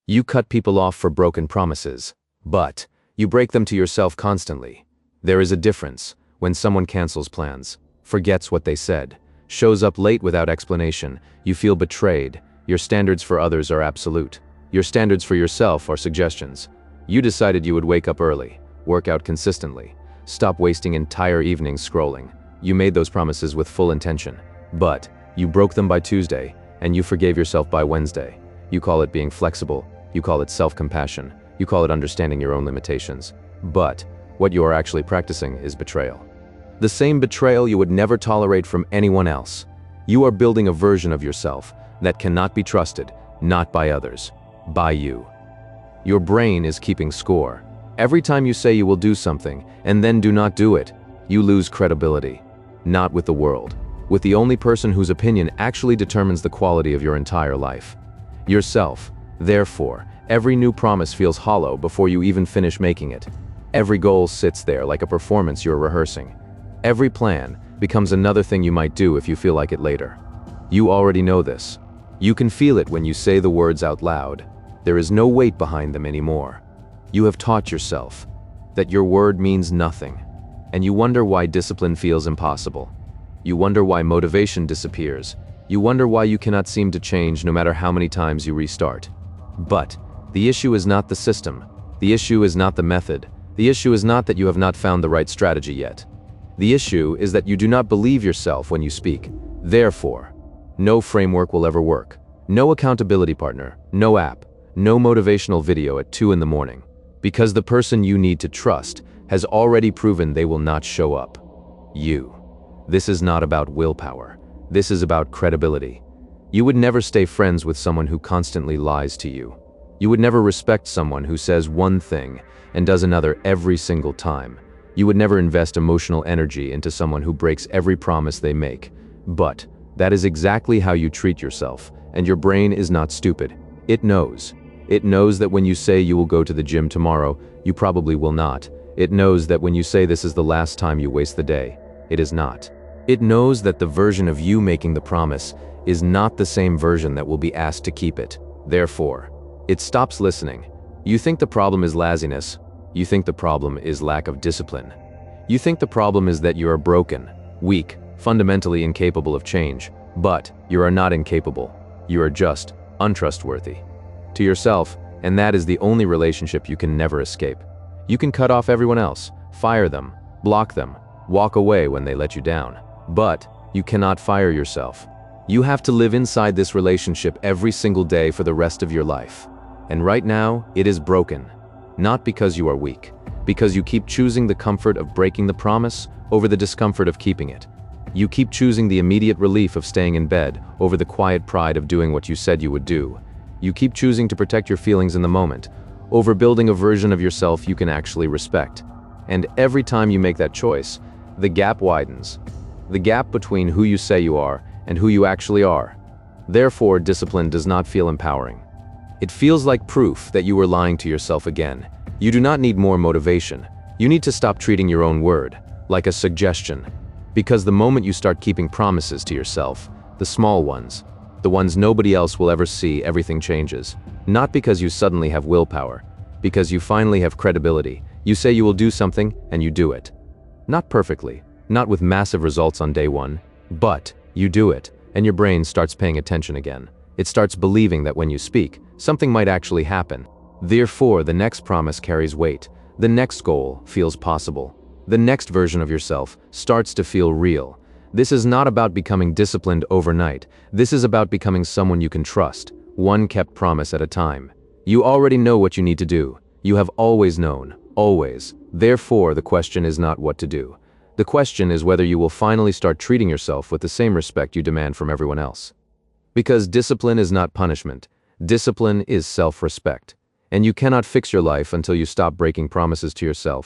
You cut people off for broken promises, but you break them to yourself constantly. There is a difference when someone cancels plans, forgets what they said, shows up late without explanation. You feel betrayed. Your standards for others are absolute. Your standards for yourself are suggestions. You decided you would wake up early, work out consistently, stop wasting entire evenings scrolling. You made those promises with full intention, but you broke them by Tuesday, and you forgave yourself by Wednesday. You call it being flexible. You call it self-compassion. You call it understanding your own limitations. But what you are actually practicing is betrayal. The same betrayal you would never tolerate from anyone else. You are building a version of yourself that cannot be trusted, not by others, by you. Your brain is keeping score. Every time you say you will do something and then do not do it, you lose credibility. Not with the world, with the only person whose opinion actually determines the quality of your entire life. Yourself. Therefore, every new promise feels hollow before you even finish making it. Every goal sits there like a performance you're rehearsing. Every plan becomes another thing you might do if you feel like it later. You already know this. You can feel it when you say the words out loud. There is no weight behind them anymore. You have taught yourself that your word means nothing, and you wonder why discipline feels impossible. You wonder why motivation disappears. You wonder why you cannot seem to change no matter how many times you restart. But the issue is not the system. The issue is not the method. The issue is not that you have not found the right strategy yet. The issue is that you do not believe yourself when you speak. Therefore, no framework will ever work. No accountability partner, no app, no motivational video at 2 in the morning. Because the person you need to trust has already proven they will not show up. You. This is not about willpower. This is about credibility. You would never stay friends with someone who constantly lies to you. You would never respect someone who says one thing and does another every single time. You would never invest emotional energy into someone who breaks every promise they make. But that is exactly how you treat yourself, and your brain is not stupid. It knows. It knows that when you say you will go to the gym tomorrow, you probably will not. It knows that when you say this is the last time you waste the day, it is not. It knows that the version of you making the promise is not the same version that will be asked to keep it. Therefore, it stops listening. You think the problem is laziness. You think the problem is lack of discipline. You think the problem is that you are broken, weak, fundamentally incapable of change. But you are not incapable. You are just untrustworthy to yourself, and that is the only relationship you can never escape. You can cut off everyone else, fire them, block them, walk away when they let you down. But you cannot fire yourself. You have to live inside this relationship every single day for the rest of your life. And right now, it is broken. Not because you are weak, because you keep choosing the comfort of breaking the promise over the discomfort of keeping it. You keep choosing the immediate relief of staying in bed over the quiet pride of doing what you said you would do. You keep choosing to protect your feelings in the moment over building a version of yourself you can actually respect. And every time you make that choice, the gap widens. The gap between who you say you are and who you actually are. Therefore, discipline does not feel empowering. It feels like proof that you were lying to yourself again. You do not need more motivation. You need to stop treating your own word like a suggestion. Because the moment you start keeping promises to yourself, the small ones, the ones nobody else will ever see, everything changes. Not because you suddenly have willpower, because you finally have credibility. You say you will do something and you do it. Not perfectly, not with massive results on day one, but you do it, and your brain starts paying attention again. It starts believing that when you speak, something might actually happen. Therefore, the next promise carries weight. The next goal feels possible. The next version of yourself starts to feel real. This is not about becoming disciplined overnight. This is about becoming someone you can trust, one kept promise at a time. You already know what you need to do. You have always known, always. Therefore, the question is not what to do. The question is whether you will finally start treating yourself with the same respect you demand from everyone else. Because discipline is not punishment. Discipline is self-respect. And you cannot fix your life until you stop breaking promises to yourself